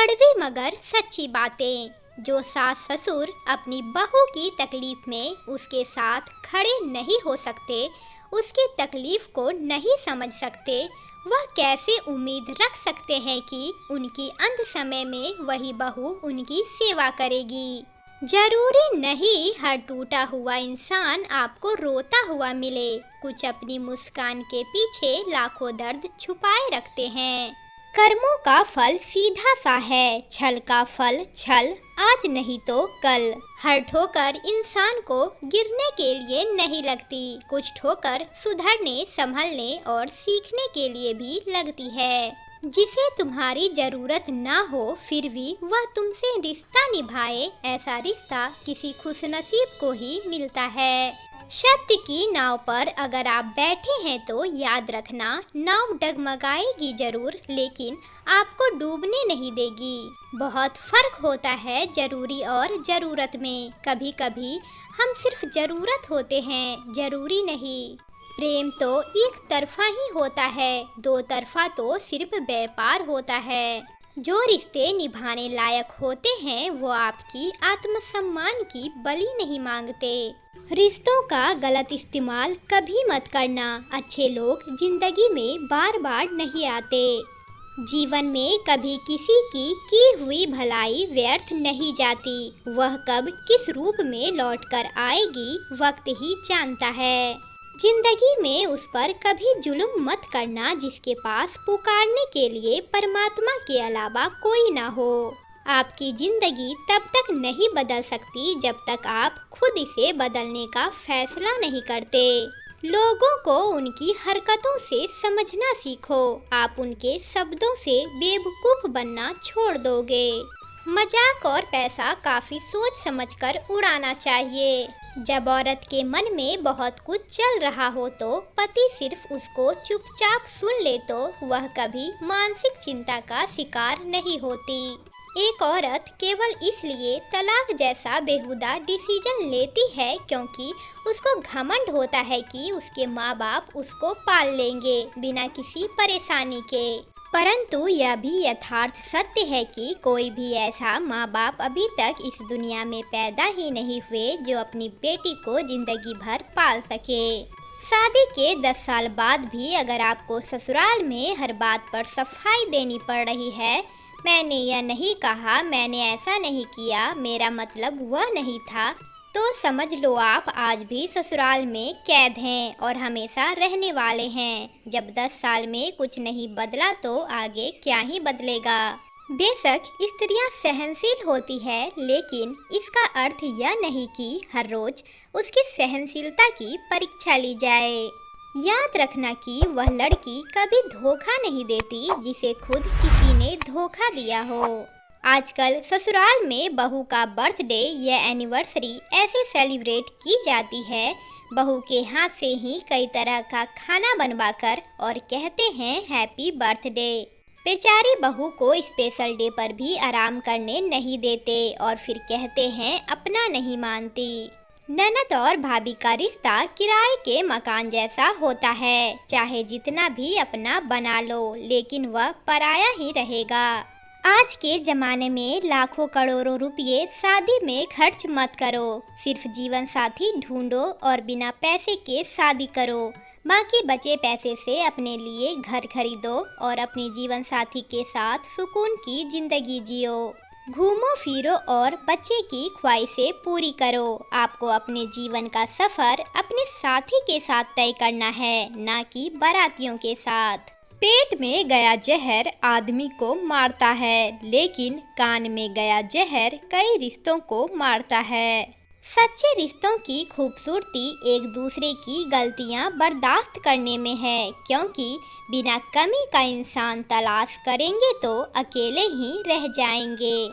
कड़वी मगर सच्ची बातें। जो सास ससुर अपनी बहू की तकलीफ में उसके साथ खड़े नहीं हो सकते, उसकी तकलीफ को नहीं समझ सकते, वह कैसे उम्मीद रख सकते हैं कि उनकी अंत समय में वही बहू उनकी सेवा करेगी। जरूरी नहीं हर टूटा हुआ इंसान आपको रोता हुआ मिले। कुछ अपनी मुस्कान के पीछे लाखों दर्द छुपाए रखते हैं। कर्मों का फल सीधा सा है, छल का फल छल आज नहीं तो कल। हर ठोकर इंसान को गिरने के लिए नहीं लगती, कुछ ठोकर सुधरने, संभलने और सीखने के लिए भी लगती है। जिसे तुम्हारी जरूरत ना हो फिर भी वह तुमसे रिश्ता निभाए, ऐसा रिश्ता किसी खुशनसीब को ही मिलता है। सत्य की नाव पर अगर आप बैठे हैं तो याद रखना, नाव डगमगाएगी जरूर लेकिन आपको डूबने नहीं देगी। बहुत फर्क होता है जरूरी और जरूरत में। कभी कभी हम सिर्फ जरूरत होते हैं, जरूरी नहीं। प्रेम तो एक तरफा ही होता है, दो तरफा तो सिर्फ व्यापार होता है। जो रिश्ते निभाने लायक होते हैं वो आपकी आत्मसम्मान की बलि नहीं मांगते। रिश्तों का गलत इस्तेमाल कभी मत करना। अच्छे लोग जिंदगी में बार बार नहीं आते। जीवन में कभी किसी की हुई भलाई व्यर्थ नहीं जाती। वह कब किस रूप में लौटकर आएगी वक्त ही जानता है। जिंदगी में उस पर कभी जुल्म मत करना जिसके पास पुकारने के लिए परमात्मा के अलावा कोई ना हो। आपकी जिंदगी तब तक नहीं बदल सकती जब तक आप खुद इसे बदलने का फैसला नहीं करते। लोगों को उनकी हरकतों से समझना सीखो, आप उनके शब्दों से बेवकूफ बनना छोड़ दोगे। मजाक और पैसा काफी सोच समझकर उड़ाना चाहिए। जब औरत के मन में बहुत कुछ चल रहा हो तो पति सिर्फ उसको चुपचाप सुन ले तो वह कभी मानसिक चिंता का शिकार नहीं होती। एक औरत केवल इसलिए तलाक जैसा बेहुदा डिसीजन लेती है क्योंकि उसको घमंड होता है कि उसके माँ बाप उसको पाल लेंगे बिना किसी परेशानी के। परंतु यह भी यथार्थ सत्य है कि कोई भी ऐसा माँ बाप अभी तक इस दुनिया में पैदा ही नहीं हुए जो अपनी बेटी को जिंदगी भर पाल सके। शादी के 10 साल बाद भी अगर आपको ससुराल में हर बात पर सफाई देनी पड़ रही है, मैंने यह नहीं कहा, मैंने ऐसा नहीं किया, मेरा मतलब वह नहीं था, तो समझ लो आप आज भी ससुराल में कैद हैं और हमेशा रहने वाले हैं। जब 10 साल में कुछ नहीं बदला तो आगे क्या ही बदलेगा। बेशक स्त्रियां सहनशील होती है लेकिन इसका अर्थ यह नहीं कि हर रोज उसकी सहनशीलता की परीक्षा ली जाए। याद रखना कि वह लड़की कभी धोखा नहीं देती जिसे खुद किसी ने धोखा दिया हो। आजकल ससुराल में बहू का बर्थडे या एनिवर्सरी ऐसे सेलिब्रेट की जाती है, बहू के हाथ से ही कई तरह का खाना बनवाकर और कहते हैं हैप्पी बर्थडे। बेचारी बहू को स्पेशल डे पर भी आराम करने नहीं देते और फिर कहते हैं अपना नहीं मानती। ननद और भाभी का रिश्ता किराए के मकान जैसा होता है, चाहे जितना भी अपना बना लो लेकिन वह पराया ही रहेगा। आज के ज़माने में लाखों करोड़ों रुपये शादी में खर्च मत करो। सिर्फ जीवन साथी ढूंढो और बिना पैसे के शादी करो। बाकी बचे पैसे से अपने लिए घर खरीदो और अपने जीवन साथी के साथ सुकून की जिंदगी जियो। घूमो फिरो और बच्चे की ख्वाहिशें पूरी करो। आपको अपने जीवन का सफ़र अपने साथी के साथ तय करना है, ना कि बारातियों के साथ। पेट में गया जहर आदमी को मारता है लेकिन कान में गया जहर कई रिश्तों को मारता है। सच्चे रिश्तों की खूबसूरती एक दूसरे की गलतियां बर्दाश्त करने में है, क्योंकि बिना कमी का इंसान तलाश करेंगे तो अकेले ही रह जाएंगे।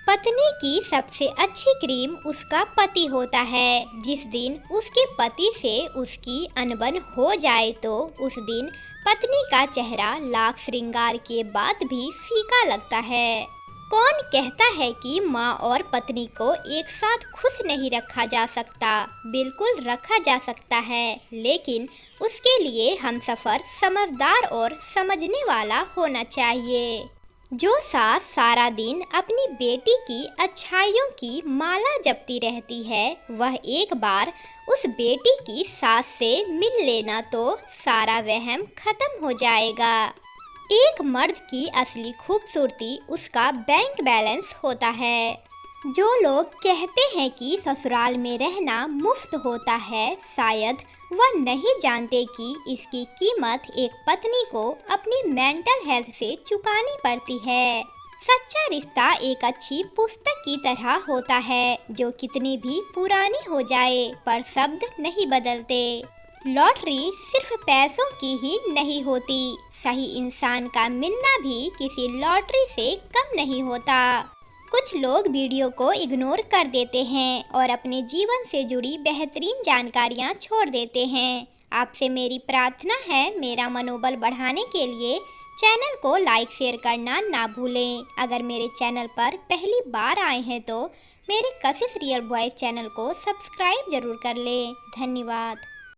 पत्नी की सबसे अच्छी क्रीम उसका पति होता है। जिस दिन उसके पति से उसकी अनबन हो जाए तो उस दिन पत्नी का चेहरा लाख श्रृंगार के बाद भी फीका लगता है। कौन कहता है कि माँ और पत्नी को एक साथ खुश नहीं रखा जा सकता? बिल्कुल रखा जा सकता है, लेकिन उसके लिए हमसफर समझदार और समझने वाला होना चाहिए। जो सास सारा दिन अपनी बेटी की अच्छाइयों की माला जपती रहती है, वह एक बार उस बेटी की सास से मिल लेना तो सारा वहम खत्म हो जाएगा। एक मर्द की असली खूबसूरती उसका बैंक बैलेंस होता है। जो लोग कहते हैं कि ससुराल में रहना मुफ्त होता है, शायद वह नहीं जानते कि इसकी कीमत एक पत्नी को अपनी मेंटल हेल्थ से चुकानी पड़ती है। सच्चा रिश्ता एक अच्छी पुस्तक की तरह होता है, जो कितनी भी पुरानी हो जाए पर शब्द नहीं बदलते। लॉटरी सिर्फ पैसों की ही नहीं होती, सही इंसान का मिलना भी किसी लॉटरी से कम नहीं होता। कुछ लोग वीडियो को इग्नोर कर देते हैं और अपने जीवन से जुड़ी बेहतरीन जानकारियां छोड़ देते हैं। आपसे मेरी प्रार्थना है, मेरा मनोबल बढ़ाने के लिए चैनल को लाइक शेयर करना ना भूलें। अगर मेरे चैनल पर पहली बार आए हैं तो मेरे कशिश रियल वॉइस चैनल को सब्सक्राइब जरूर कर लें। धन्यवाद।